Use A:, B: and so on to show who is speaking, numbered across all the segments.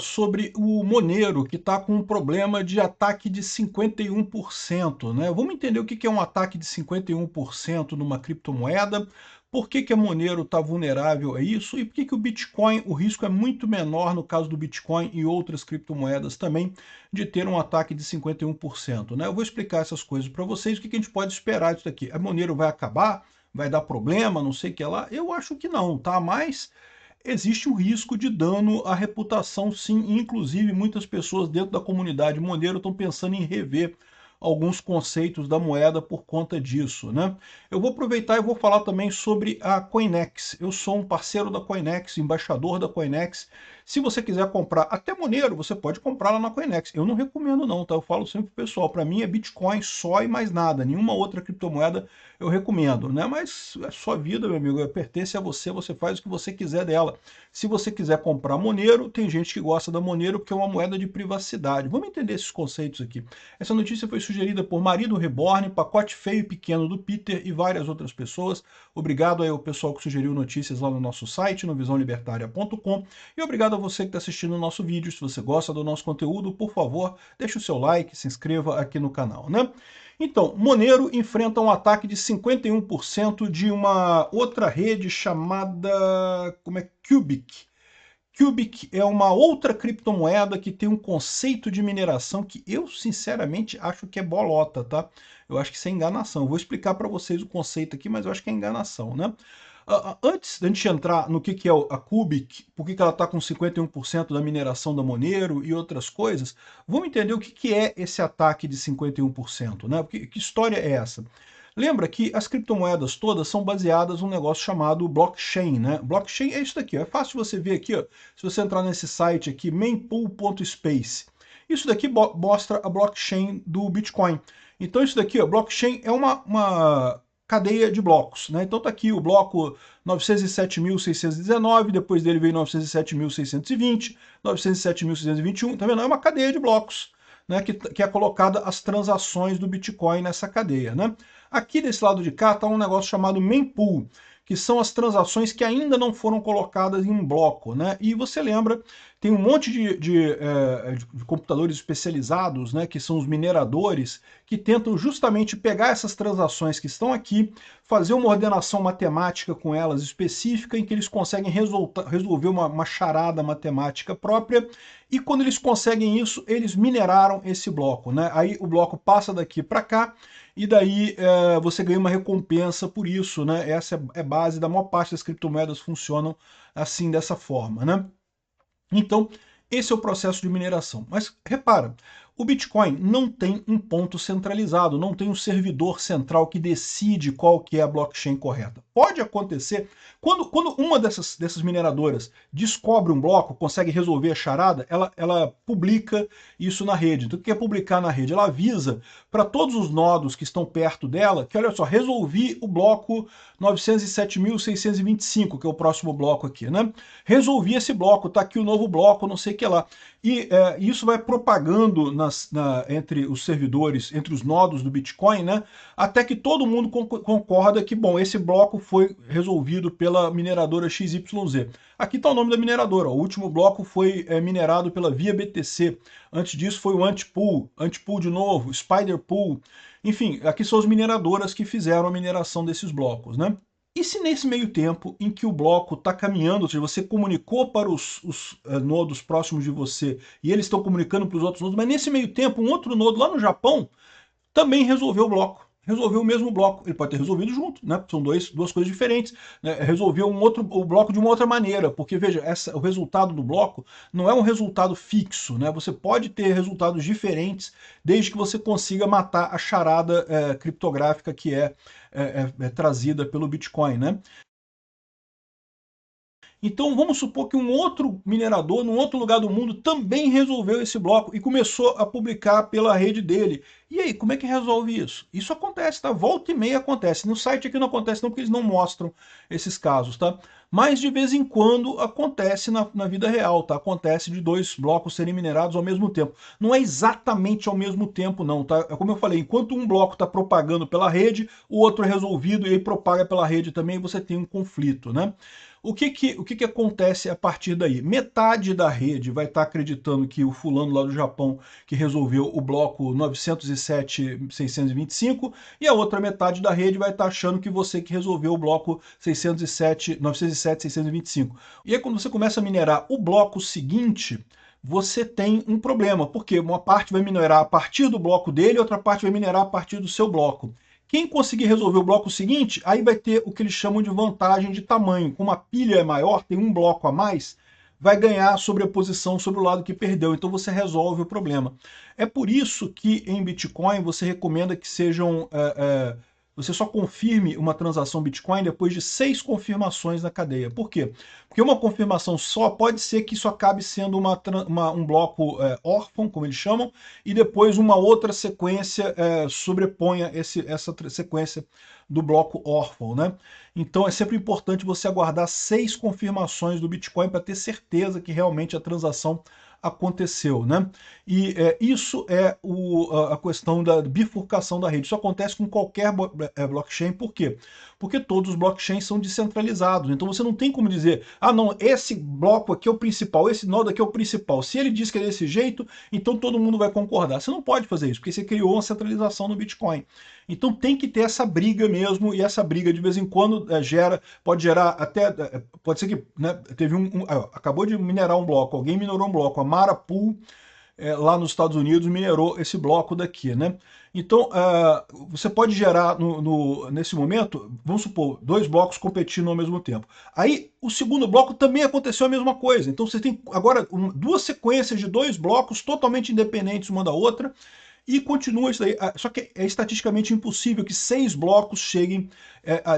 A: Sobre o Monero, que está com um problema de ataque de 51%, né? Vamos entender o que é um ataque de 51% numa criptomoeda, por que a Monero está vulnerável a isso e por que o Bitcoin, o risco é muito menor no caso do Bitcoin e outras criptomoedas também, de ter um ataque de 51%, né? Eu vou explicar essas coisas para vocês, o que a gente pode esperar disso daqui. A Monero vai acabar? Vai dar problema? Não sei o que lá? Eu acho que não, tá? Mas existe o risco de dano à reputação, sim. Inclusive, muitas pessoas dentro da comunidade Monero estão pensando em rever alguns conceitos da moeda por conta disso, né? Eu vou aproveitar e vou falar também sobre a Coinex. Eu sou um parceiro da Coinex, embaixador da Coinex. Se você quiser comprar até Monero, você pode comprar lá na Coinex. Eu não recomendo não, tá? Eu falo sempre pro pessoal, para mim é Bitcoin só e mais nada. Nenhuma outra criptomoeda eu recomendo, né? Mas é sua vida, meu amigo, pertence a você, você faz o que você quiser dela. Se você quiser comprar Monero, tem gente que gosta da Monero porque é uma moeda de privacidade. Vamos entender esses conceitos aqui. Essa notícia foi sugerida por Marido Reborn, Pacote Feio e Pequeno do Peter e várias outras pessoas. Obrigado aí ao pessoal que sugeriu notícias lá no nosso site, no visãolibertaria.com. E obrigado a você que está assistindo o nosso vídeo. Se você gosta do nosso conteúdo, por favor, deixe o seu like, se inscreva aqui no canal, né? Então, Monero enfrenta um ataque de 51% de uma outra rede chamada Cubic. Cubic é uma outra criptomoeda que tem um conceito de mineração que eu, sinceramente, acho que é bolota, tá? Eu acho que isso é enganação. Eu vou explicar para vocês o conceito aqui, mas eu acho que é enganação, né? Antes da gente entrar no que é a Cubic, por que ela está com 51% da mineração da Monero e outras coisas, vamos entender o que é esse ataque de 51%, né? Que história é essa? Lembra que as criptomoedas todas são baseadas num negócio chamado blockchain, né? Blockchain é isso daqui, ó. É fácil você ver aqui, ó, se você entrar nesse site aqui, mempool.space. Isso daqui mostra a blockchain do Bitcoin. Então isso daqui, ó, blockchain é uma cadeia de blocos, né? Então tá aqui o bloco 907.619, depois dele veio 907.620, 907.621, tá vendo? É uma cadeia de blocos, né, que é colocada as transações do Bitcoin nessa cadeia, né? Aqui desse lado de cá está um negócio chamado mempool, que são as transações que ainda não foram colocadas em um bloco, né? E você lembra, tem um monte de computadores especializados, né, que são os mineradores, que tentam justamente pegar essas transações que estão aqui, fazer uma ordenação matemática com elas específica, em que eles conseguem resolver uma charada matemática própria, e quando eles conseguem isso, eles mineraram esse bloco, né? Aí o bloco passa daqui para cá, e daí você ganha uma recompensa por isso, né? Essa é a base da maior parte das criptomoedas, funcionam assim, dessa forma, né? Então, esse é o processo de mineração. Mas repara, o Bitcoin não tem um ponto centralizado, não tem um servidor central que decide qual que é a blockchain correta. Pode acontecer, quando uma dessas mineradoras descobre um bloco, consegue resolver a charada, ela publica isso na rede. Então o que é publicar na rede? Ela avisa para todos os nodos que estão perto dela que, olha só, resolvi o bloco 907.625, que é o próximo bloco aqui, né? Resolvi esse bloco, tá aqui o novo bloco, não sei o que lá. E isso vai propagando entre os servidores, entre os nodos do Bitcoin, né? Até que todo mundo concorda que, bom, esse bloco foi resolvido pela mineradora XYZ. Aqui está o nome da mineradora. O último bloco foi minerado pela Via BTC. Antes disso foi o Antpool de novo, Spiderpool. Enfim, aqui são as mineradoras que fizeram a mineração desses blocos, né? E se nesse meio tempo em que o bloco está caminhando, ou seja, você comunicou para os nodos próximos de você e eles estão comunicando para os outros nodos, mas nesse meio tempo um outro nodo lá no Japão também resolveu o bloco. Resolveu o mesmo bloco. Ele pode ter resolvido junto, né? São duas coisas diferentes. Né? Resolveu o bloco de uma outra maneira, porque veja, o resultado do bloco não é um resultado fixo, né? Você pode ter resultados diferentes desde que você consiga matar a charada criptográfica que é trazida pelo Bitcoin, né? Então vamos supor que um outro minerador, num outro lugar do mundo, também resolveu esse bloco e começou a publicar pela rede dele. E aí, como é que resolve isso? Isso acontece, tá? Volta e meia acontece. No site aqui não acontece não, porque eles não mostram esses casos, tá? Mas de vez em quando acontece na vida real, tá? Acontece de dois blocos serem minerados ao mesmo tempo. Não é exatamente ao mesmo tempo não, tá? É como eu falei, enquanto um bloco está propagando pela rede, o outro é resolvido e aí propaga pela rede também e você tem um conflito, né? O que que acontece a partir daí? Metade da rede vai estar acreditando que o fulano lá do Japão que resolveu o bloco 907.625 e a outra metade da rede vai estar achando que você que resolveu o bloco 907.625. E aí quando você começa a minerar o bloco seguinte, você tem um problema, porque uma parte vai minerar a partir do bloco dele, outra parte vai minerar a partir do seu bloco. Quem conseguir resolver o bloco seguinte, aí vai ter o que eles chamam de vantagem de tamanho. Como a pilha é maior, tem um bloco a mais, vai ganhar sobreposição sobre o lado que perdeu. Então você resolve o problema. É por isso que em Bitcoin você recomenda que sejam... você só confirme uma transação Bitcoin depois de 6 confirmações na cadeia. Por quê? Porque uma confirmação só pode ser que isso acabe sendo um bloco órfão, como eles chamam, e depois uma outra sequência sobreponha essa sequência do bloco órfão, né? Então é sempre importante você aguardar 6 confirmações do Bitcoin para ter certeza que realmente a transação aconteceu, né? E isso é a questão da bifurcação da rede. Isso acontece com qualquer blockchain, por quê? Porque todos os blockchains são descentralizados, então você não tem como dizer, ah não, esse bloco aqui é o principal, esse nó aqui é o principal. Se ele diz que é desse jeito, então todo mundo vai concordar. Você não pode fazer isso, porque você criou uma centralização no Bitcoin. Então tem que ter essa briga mesmo, e essa briga de vez em quando pode gerar até, pode ser que, né, acabou de minerar um bloco, alguém minerou um bloco, a Mara Pool, lá nos Estados Unidos, minerou esse bloco daqui, né? Então, você pode gerar, nesse momento, vamos supor, 2 blocos competindo ao mesmo tempo. Aí, o segundo bloco também aconteceu a mesma coisa. Então, você tem agora 2 sequências de 2 blocos totalmente independentes uma da outra, e continua isso daí. Só que é estatisticamente impossível que 6 blocos cheguem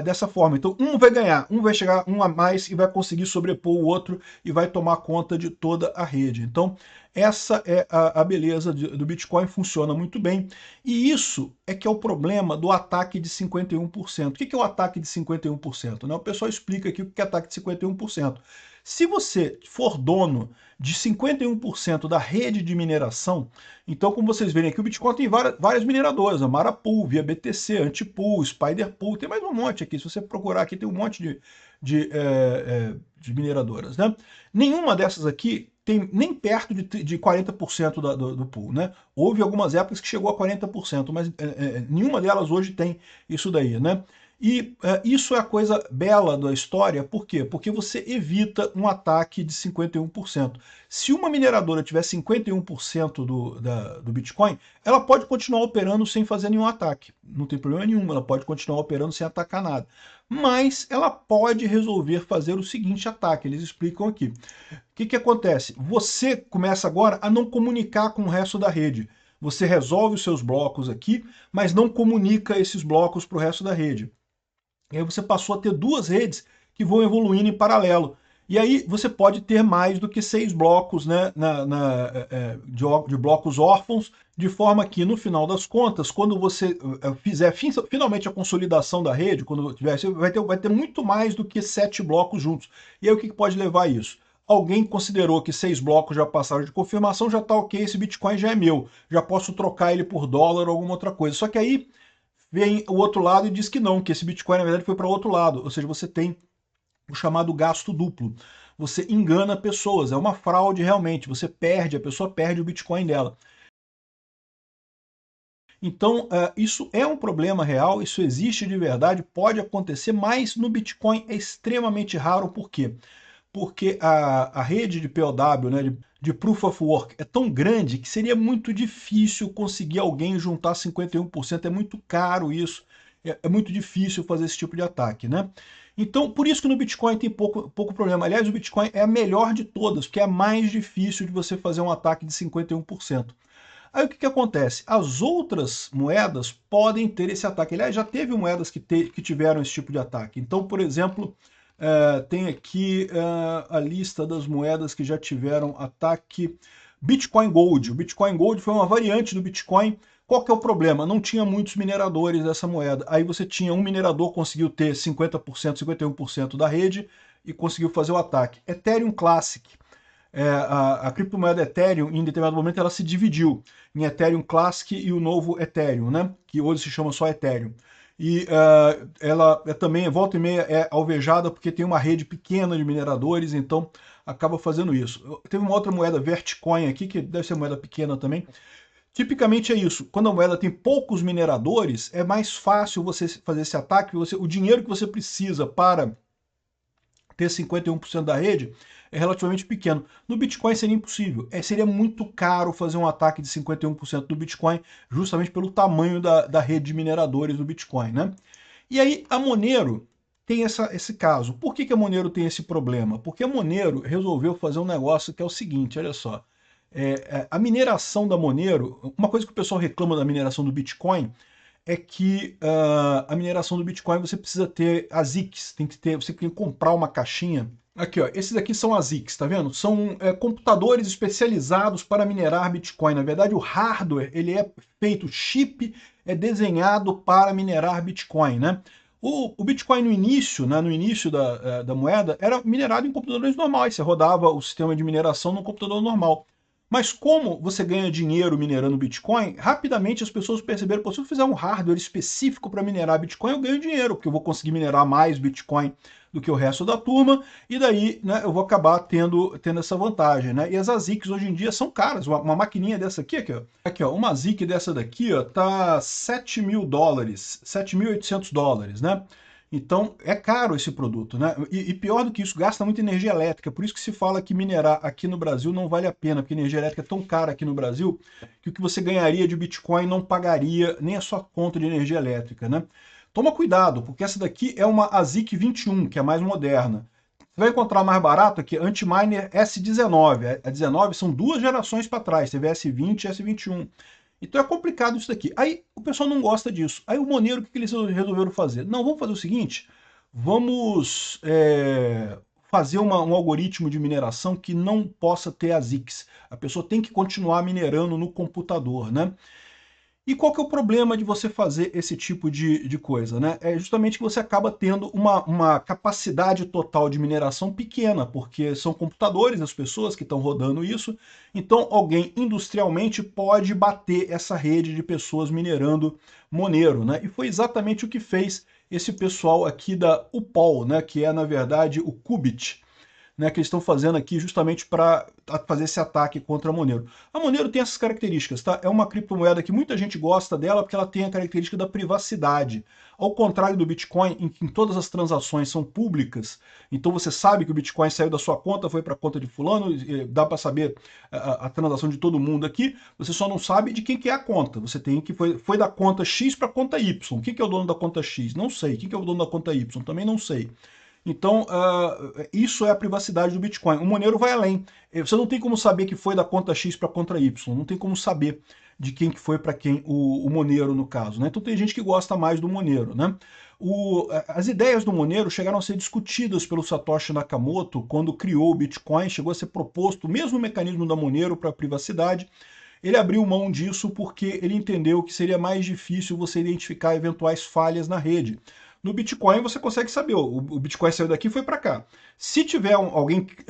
A: dessa forma. Então um vai ganhar, um vai chegar um a mais e vai conseguir sobrepor o outro e vai tomar conta de toda a rede. Então essa é a beleza do Bitcoin, funciona muito bem. E isso é que é o problema do ataque de 51%. O que é o ataque de 51%? Né? O pessoal explica aqui o que é ataque de 51%. Se você for dono de 51% da rede de mineração, então, como vocês verem aqui, o Bitcoin tem várias mineradoras, a Mara Pool, Via BTC, Antipool, Spider Pool, tem mais um monte aqui. Se você procurar aqui, tem um monte de mineradoras, né? Nenhuma dessas aqui tem nem perto de 40% do pool, né? Houve algumas épocas que chegou a 40%, mas nenhuma delas hoje tem isso daí, né? E isso é a coisa bela da história, por quê? Porque você evita um ataque de 51%. Se uma mineradora tiver 51% do Bitcoin, ela pode continuar operando sem fazer nenhum ataque. Não tem problema nenhum, ela pode continuar operando sem atacar nada. Mas ela pode resolver fazer o seguinte ataque, eles explicam aqui. O que acontece? Você começa agora a não comunicar com o resto da rede. Você resolve os seus blocos aqui, mas não comunica esses blocos para o resto da rede. E aí você passou a ter 2 redes que vão evoluindo em paralelo. E aí você pode ter mais do que 6 blocos, né, de blocos órfãos, de forma que, no final das contas, quando você fizer finalmente a consolidação da rede, quando tiver, vai ter muito mais do que 7 blocos juntos. E aí o que pode levar a isso? Alguém considerou que 6 blocos já passaram de confirmação, já está ok, esse Bitcoin já é meu, já posso trocar ele por dólar ou alguma outra coisa. Só que aí vem o outro lado e diz que não, que esse Bitcoin na verdade foi para o outro lado, ou seja, você tem o chamado gasto duplo. Você engana pessoas, é uma fraude realmente, você perde, a pessoa perde o Bitcoin dela. Então, isso é um problema real, isso existe de verdade, pode acontecer, mas no Bitcoin é extremamente raro, por quê? Porque a rede de POW, né, de Proof of Work, é tão grande que seria muito difícil conseguir alguém juntar 51%, é muito caro isso, é muito difícil fazer esse tipo de ataque, né? Então, por isso que no Bitcoin tem pouco problema. Aliás, o Bitcoin é a melhor de todas, porque é a mais difícil de você fazer um ataque de 51%. Aí o que acontece? As outras moedas podem ter esse ataque. Aliás, já teve moedas que tiveram esse tipo de ataque. Então, por exemplo, tem aqui a lista das moedas que já tiveram ataque. Bitcoin Gold. O Bitcoin Gold foi uma variante do Bitcoin. Qual que é o problema? Não tinha muitos mineradores dessa moeda. Aí você tinha um minerador que conseguiu ter 50%, 51% da rede e conseguiu fazer o ataque. Ethereum Classic. A criptomoeda Ethereum, em determinado momento, ela se dividiu em Ethereum Classic e o novo Ethereum, né? Que hoje se chama só Ethereum. e ela também, volta e meia, é alvejada porque tem uma rede pequena de mineradores, então acaba fazendo isso. Teve uma outra moeda, Vertcoin aqui, que deve ser moeda pequena também. Tipicamente é isso, quando a moeda tem poucos mineradores, é mais fácil você fazer esse ataque, o dinheiro que você precisa para ter 51% da rede é relativamente pequeno. No Bitcoin seria impossível. Seria muito caro fazer um ataque de 51% do Bitcoin, justamente pelo tamanho da rede de mineradores do Bitcoin, né? E aí a Monero tem esse caso. Por que a Monero tem esse problema? Porque a Monero resolveu fazer um negócio que é o seguinte, olha só. A mineração da Monero, uma coisa que o pessoal reclama da mineração do Bitcoin é que a mineração do Bitcoin você precisa ter ASICs, você tem que comprar uma caixinha. Aqui, ó, esses aqui são ASICs, tá vendo? São computadores especializados para minerar Bitcoin. Na verdade, o hardware, ele é feito, o chip é desenhado para minerar Bitcoin, né? O Bitcoin no início, né, no início da moeda, era minerado em computadores normais. Você rodava o sistema de mineração num computador normal. Mas como você ganha dinheiro minerando Bitcoin, rapidamente as pessoas perceberam, que se eu fizer um hardware específico para minerar Bitcoin, eu ganho dinheiro, porque eu vou conseguir minerar mais Bitcoin do que o resto da turma, e daí, né, eu vou acabar tendo essa vantagem, né? E as ASICs hoje em dia são caras. Uma maquininha dessa aqui, ó, uma ASIC dessa daqui, ó, tá $7.000, $7.800, né? Então é caro esse produto, né? E pior do que isso, gasta muita energia elétrica. Por isso que se fala que minerar aqui no Brasil não vale a pena, porque a energia elétrica é tão cara aqui no Brasil que o que você ganharia de Bitcoin não pagaria nem a sua conta de energia elétrica, né? Toma cuidado, porque essa daqui é uma ASIC 21, que é mais moderna. Você vai encontrar mais barato aqui, Antminer S19. A 19 são duas gerações para trás, teve S20 e S21. Então é complicado isso daqui. Aí o pessoal não gosta disso. Aí o Monero, o que eles resolveram fazer? Não, vamos fazer o seguinte, vamos fazer um algoritmo de mineração que não possa ter ASICs. A pessoa tem que continuar minerando no computador, né? E qual que é o problema de você fazer esse tipo de coisa, né? É justamente que você acaba tendo uma capacidade total de mineração pequena, porque são computadores, as pessoas que estão rodando isso, então alguém industrialmente pode bater essa rede de pessoas minerando Monero, né? E foi exatamente o que fez esse pessoal aqui da UPOL, né? Que é, na verdade, o Qubit, né, que eles estão fazendo aqui justamente para fazer esse ataque contra a Monero. A Monero tem essas características, tá? É uma criptomoeda que muita gente gosta dela porque ela tem a característica da privacidade. Ao contrário do Bitcoin, em que todas as transações são públicas, então você sabe que o Bitcoin saiu da sua conta, foi para a conta de fulano, dá para saber a transação de todo mundo aqui, você só não sabe de quem que é a conta. Você tem que foi da conta X para a conta Y. Quem que é o dono da conta X? Não sei. Quem que é o dono da conta Y? Também não sei. Então, isso é a privacidade do Bitcoin. O Monero vai além. Você não tem como saber que foi da conta X para a conta Y, não tem como saber de quem que foi para quem o Monero, no caso, né? Então tem gente que gosta mais do Monero, né? As ideias do Monero chegaram a ser discutidas pelo Satoshi Nakamoto quando criou o Bitcoin, chegou a ser proposto o mesmo mecanismo da Monero para a privacidade. Ele abriu mão disso porque ele entendeu que seria mais difícil você identificar eventuais falhas na rede. No Bitcoin você consegue saber, o Bitcoin saiu daqui e foi para cá. Se tiver alguém que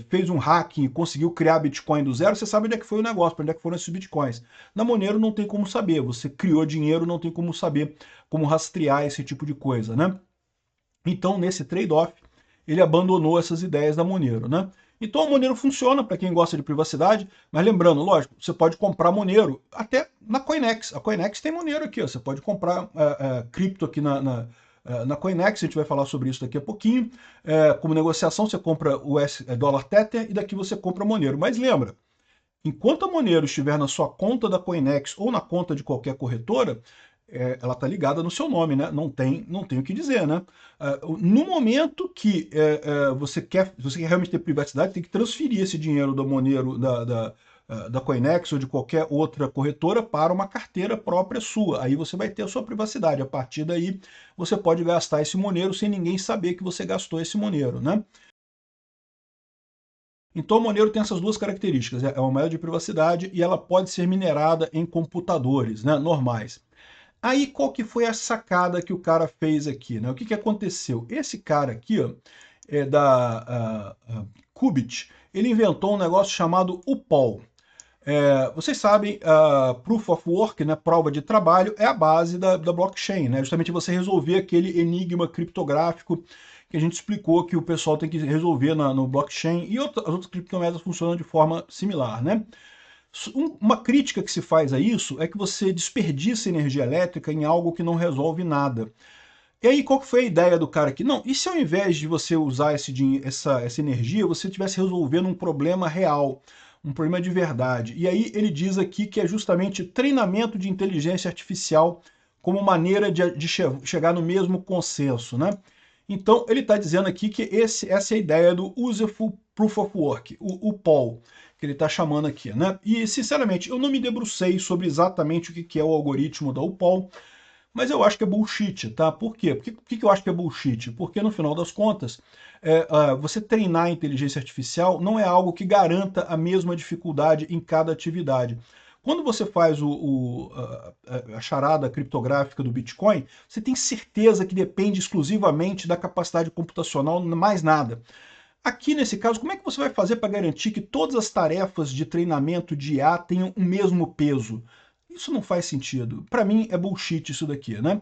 A: fez um hacking e conseguiu criar Bitcoin do zero, você sabe onde é que foi o negócio, para onde é que foram esses Bitcoins. Na Monero não tem como saber, você criou dinheiro, não tem como saber, como rastrear esse tipo de coisa, né? Então, nesse trade-off, ele abandonou essas ideias da Monero, né? Então, a Monero funciona para quem gosta de privacidade, mas lembrando, lógico, você pode comprar Monero até na Coinex. A Coinex tem Monero aqui, ó. Você pode comprar cripto aqui na Coinex, a gente vai falar sobre isso daqui a pouquinho. Como negociação, você compra o dólar Tether e daqui você compra Monero. Mas lembra, enquanto a Monero estiver na sua conta da Coinex ou na conta de qualquer corretora, ela está ligada no seu nome, né? Não tem o que dizer, né? No momento que você quer realmente ter privacidade, tem que transferir esse dinheiro da Monero, da Coinex ou de qualquer outra corretora para uma carteira própria sua. Aí você vai ter a sua privacidade. A partir daí, você pode gastar esse Monero sem ninguém saber que você gastou esse Monero, né? Então, a Monero tem essas duas características. É uma moeda de privacidade e ela pode ser minerada em computadores, né, normais. Aí, qual que foi a sacada que o cara fez aqui, né? O que aconteceu? Esse cara aqui, ó, da Qubit, ele inventou um negócio chamado UPOL. Vocês sabem, Proof of Work, né, prova de trabalho, é a base da blockchain, né? Justamente você resolver aquele enigma criptográfico que a gente explicou que o pessoal tem que resolver no blockchain, e as outras criptomoedas funcionam de forma similar, né? Uma crítica que se faz a isso é que você desperdiça energia elétrica em algo que não resolve nada. E aí, qual que foi a ideia do cara aqui? Não, e se ao invés de você usar essa energia, você estivesse resolvendo um problema real, um problema de verdade? E aí ele diz aqui que é justamente treinamento de inteligência artificial como maneira de chegar no mesmo consenso, né? Então, ele está dizendo aqui que essa é a ideia do Useful Proof of Work, o POW, que ele está chamando aqui, né? E, sinceramente, eu não me debrucei sobre exatamente o que é o algoritmo da UPOL, mas eu acho que é bullshit, tá? Por quê? Por que eu acho que é bullshit? Porque, no final das contas, você treinar a inteligência artificial não é algo que garanta a mesma dificuldade em cada atividade. Quando você faz a charada criptográfica do Bitcoin, você tem certeza que depende exclusivamente da capacidade computacional, mais nada. Aqui, nesse caso, como é que você vai fazer para garantir que todas as tarefas de treinamento de IA tenham o mesmo peso? Isso não faz sentido. Para mim, é bullshit isso daqui, né?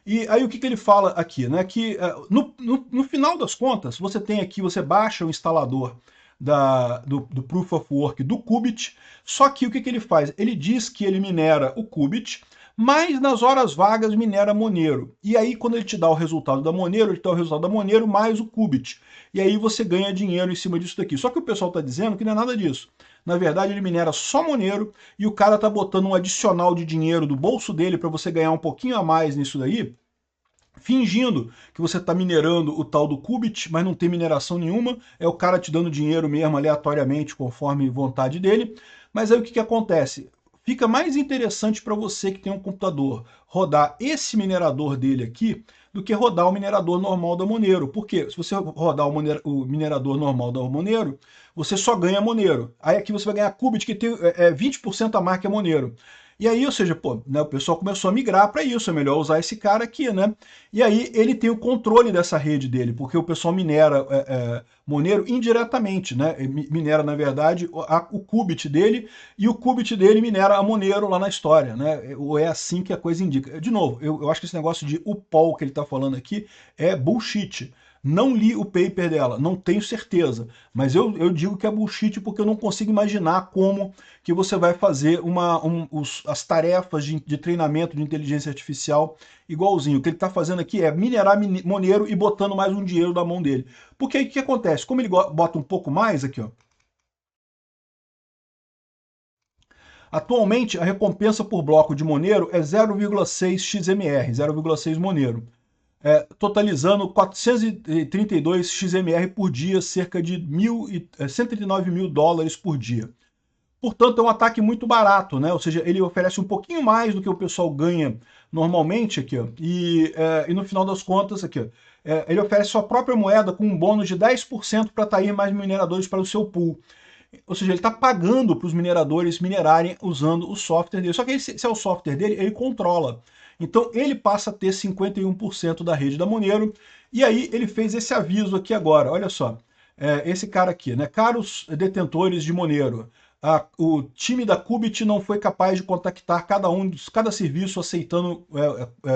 A: E aí o que ele fala aqui, né? Que no final das contas, você tem aqui, você baixa o instalador do Proof of Work do Qubit, só que o que ele faz? Ele diz que ele minera o Qubit, mas nas horas vagas minera Monero. E aí, quando ele te dá o resultado da Monero, ele te dá o resultado da Monero mais o Qubit. E aí você ganha dinheiro em cima disso daqui. Só que o pessoal está dizendo que não é nada disso. Na verdade, ele minera só Monero e o cara tá botando um adicional de dinheiro do bolso dele para você ganhar um pouquinho a mais nisso daí, fingindo que você está minerando o tal do Qubit, mas não tem mineração nenhuma, é o cara te dando dinheiro mesmo aleatoriamente, conforme vontade dele. Mas aí o que acontece? Fica mais interessante para você que tem um computador rodar esse minerador dele aqui do que rodar o minerador normal da Monero. Por quê? Se você rodar o minerador normal da Monero, você só ganha Monero. Aí aqui você vai ganhar Qubit, que tem 20% a mais que a Monero. E aí, ou seja, pô, né, o pessoal começou a migrar para isso, é melhor usar esse cara aqui, né? E aí ele tem o controle dessa rede dele, porque o pessoal minera Monero indiretamente, né? Minera, na verdade, o qubit dele, e o qubit dele minera a Monero lá na história, né? Ou é assim que a coisa indica. De novo, eu acho que esse negócio de UPOL que ele está falando aqui é bullshit. Não li o paper dela, não tenho certeza, mas eu digo que é bullshit porque eu não consigo imaginar como que você vai fazer as tarefas de treinamento de inteligência artificial igualzinho. O que ele está fazendo aqui é minerar Monero e botando mais um dinheiro da mão dele. Porque aí o que acontece? Como ele bota um pouco mais aqui, ó, atualmente a recompensa por bloco de Monero é 0,6 XMR, 0,6 Monero. Totalizando 432 XMR por dia, cerca de 139 mil dólares por dia. Portanto, é um ataque muito barato, né? Ou seja, ele oferece um pouquinho mais do que o pessoal ganha normalmente aqui, ó. E no final das contas, aqui, ó, ele oferece sua própria moeda com um bônus de 10% para atrair mais mineradores para o seu pool. Ou seja, ele está pagando para os mineradores minerarem usando o software dele. Só que se é o software dele, ele controla. Então ele passa a ter 51% da rede da Monero. E aí ele fez esse aviso aqui agora. Olha só, esse cara aqui, né? Caros detentores de Monero, o time da Qubit não foi capaz de contactar cada serviço aceitando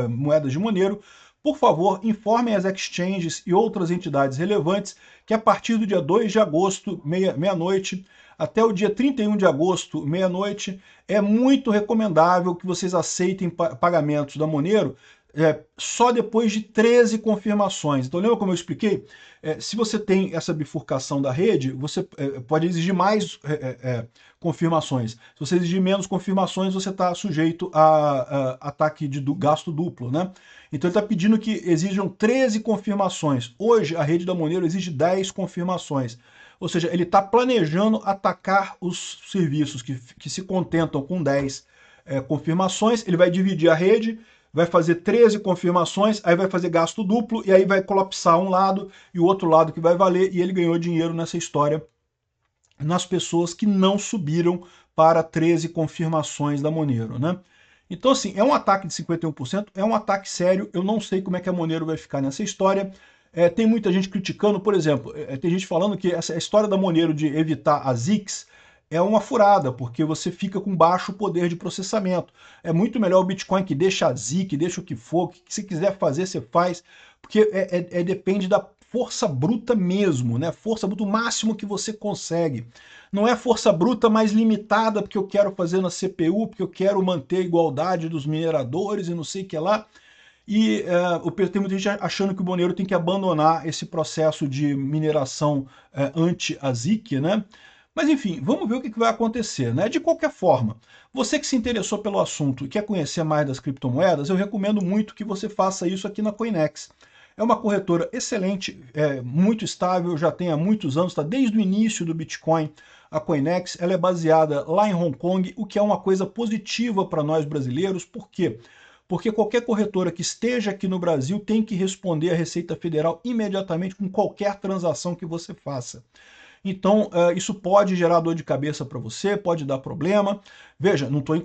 A: moedas de Monero. Por favor, informem as exchanges e outras entidades relevantes que a partir do dia 2 de agosto, meia-noite, até o dia 31 de agosto, meia-noite, é muito recomendável que vocês aceitem pagamentos da Monero só depois de 13 confirmações. Então lembra como eu expliquei? Se você tem essa bifurcação da rede, você pode exigir mais confirmações. Se você exigir menos confirmações, você está sujeito a ataque de gasto duplo, né? Então ele está pedindo que exijam 13 confirmações. Hoje a rede da Monero exige 10 confirmações. Ou seja, ele está planejando atacar os serviços que se contentam com 10 confirmações, ele vai dividir a rede, vai fazer 13 confirmações, aí vai fazer gasto duplo, e aí vai colapsar um lado e o outro lado que vai valer, e ele ganhou dinheiro nessa história nas pessoas que não subiram para 13 confirmações da Monero, né? Então, assim, é um ataque de 51%, é um ataque sério, eu não sei como é que a Monero vai ficar nessa história. Tem muita gente criticando, por exemplo, tem gente falando que essa história da Monero de evitar a ZIX é uma furada, porque você fica com baixo poder de processamento. É muito melhor o Bitcoin que deixa a ZIC, que deixa o que for, o que você quiser fazer, você faz, porque depende da força bruta mesmo, né? Força bruta, o máximo que você consegue. Não é força bruta mais limitada, porque eu quero fazer na CPU, porque eu quero manter a igualdade dos mineradores e não sei o que lá. E tem muita gente achando que o Monero tem que abandonar esse processo de mineração anti-ASIC, né? Mas enfim, vamos ver o que vai acontecer, né? De qualquer forma, você que se interessou pelo assunto e quer conhecer mais das criptomoedas, eu recomendo muito que você faça isso aqui na Coinex. É uma corretora excelente, muito estável, já tem há muitos anos, está desde o início do Bitcoin. A Coinex, ela é baseada lá em Hong Kong, o que é uma coisa positiva para nós brasileiros. Por quê? Porque qualquer corretora que esteja aqui no Brasil tem que responder à Receita Federal imediatamente com qualquer transação que você faça. Então, isso pode gerar dor de cabeça para você, pode dar problema. Veja, não estou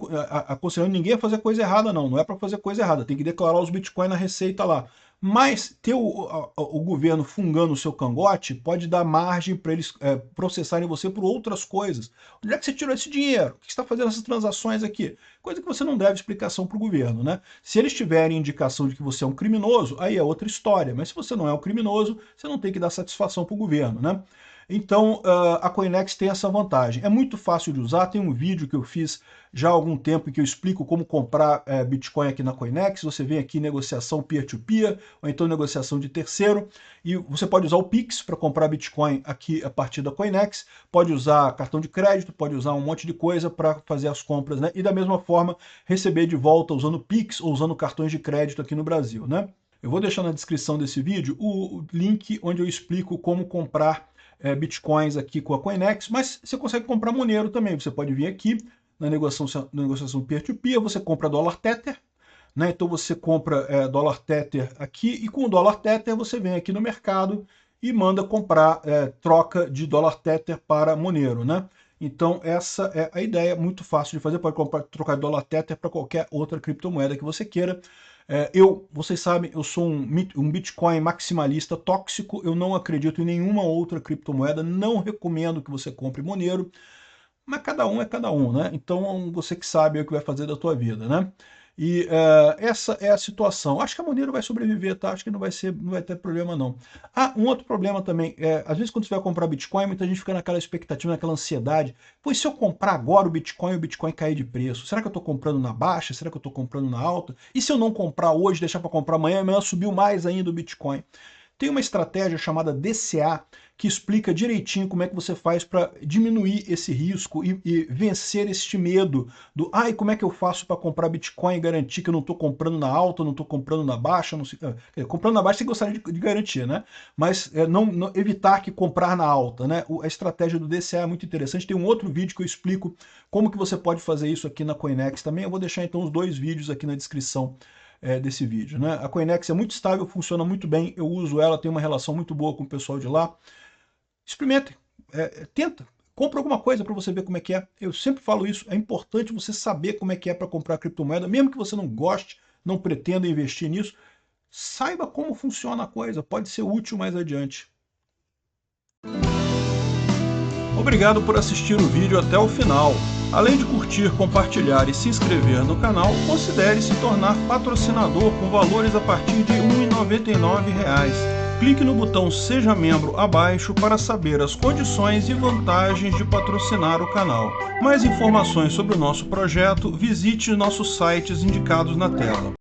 A: aconselhando ninguém a fazer coisa errada, não. Não é para fazer coisa errada, tem que declarar os Bitcoin na Receita lá. Mas ter o governo fungando o seu cangote pode dar margem para eles processarem você por outras coisas. Onde é que você tirou esse dinheiro? O que você está fazendo essas transações aqui? Coisa que você não deve explicação para o governo, né? Se eles tiverem indicação de que você é um criminoso, aí é outra história. Mas se você não é um criminoso, você não tem que dar satisfação para o governo, né? Então, a Coinex tem essa vantagem. É muito fácil de usar, tem um vídeo que eu fiz já há algum tempo em que eu explico como comprar Bitcoin aqui na Coinex. Você vem aqui em negociação peer-to-peer, ou então negociação de terceiro, e você pode usar o Pix para comprar Bitcoin aqui a partir da Coinex, pode usar cartão de crédito, pode usar um monte de coisa para fazer as compras, né? E da mesma forma, receber de volta usando Pix ou usando cartões de crédito aqui no Brasil, né? Eu vou deixar na descrição desse vídeo o link onde eu explico como comprar Bitcoins aqui com a Coinex, mas você consegue comprar Monero também. Você pode vir aqui na negociação peer-to-peer, você compra dólar Tether, né? Então você compra dólar Tether aqui e com o dólar Tether você vem aqui no mercado e manda comprar troca de dólar Tether para Monero, né? Então essa é a ideia, muito fácil de fazer, pode trocar dólar Tether para qualquer outra criptomoeda que você queira. Vocês sabem, eu sou um Bitcoin maximalista tóxico, eu não acredito em nenhuma outra criptomoeda, não recomendo que você compre Monero, mas cada um é cada um, né? Então você que sabe o que vai fazer da tua vida, né? E essa é a situação. Acho que a Monero vai sobreviver, tá? Acho que não vai ter problema não. Ah, um outro problema também, às vezes quando você vai comprar Bitcoin, muita gente fica naquela expectativa, naquela ansiedade. Pois se eu comprar agora o Bitcoin cair de preço, será que eu estou comprando na baixa? Será que eu estou comprando na alta? E se eu não comprar hoje, deixar para comprar amanhã subiu mais ainda o Bitcoin? Tem uma estratégia chamada DCA que explica direitinho como é que você faz para diminuir esse risco e vencer este medo do como é que eu faço para comprar Bitcoin e garantir que eu não estou comprando na alta, não estou comprando na baixa, não sei, comprando na baixa você gostaria de garantir, né? Mas não evitar que comprar na alta, né? A estratégia do DCA é muito interessante. Tem um outro vídeo que eu explico como que você pode fazer isso aqui na Coinex também. Eu vou deixar então os dois vídeos aqui na descrição desse vídeo, né? A Coinex é muito estável, funciona muito bem, eu uso ela, tenho uma relação muito boa com o pessoal de lá. Experimentem, tenta, compra alguma coisa para você ver como é que é. Eu sempre falo isso, é importante você saber como é que é para comprar criptomoeda, mesmo que você não goste, não pretenda investir nisso, saiba como funciona a coisa, pode ser útil mais adiante. Obrigado por assistir o vídeo até o final. Além de curtir, compartilhar e se inscrever no canal, considere se tornar patrocinador com valores a partir de R$ 1,99. Clique no botão Seja Membro abaixo para saber as condições e vantagens de patrocinar o canal. Mais informações sobre o nosso projeto, visite nossos sites indicados na tela.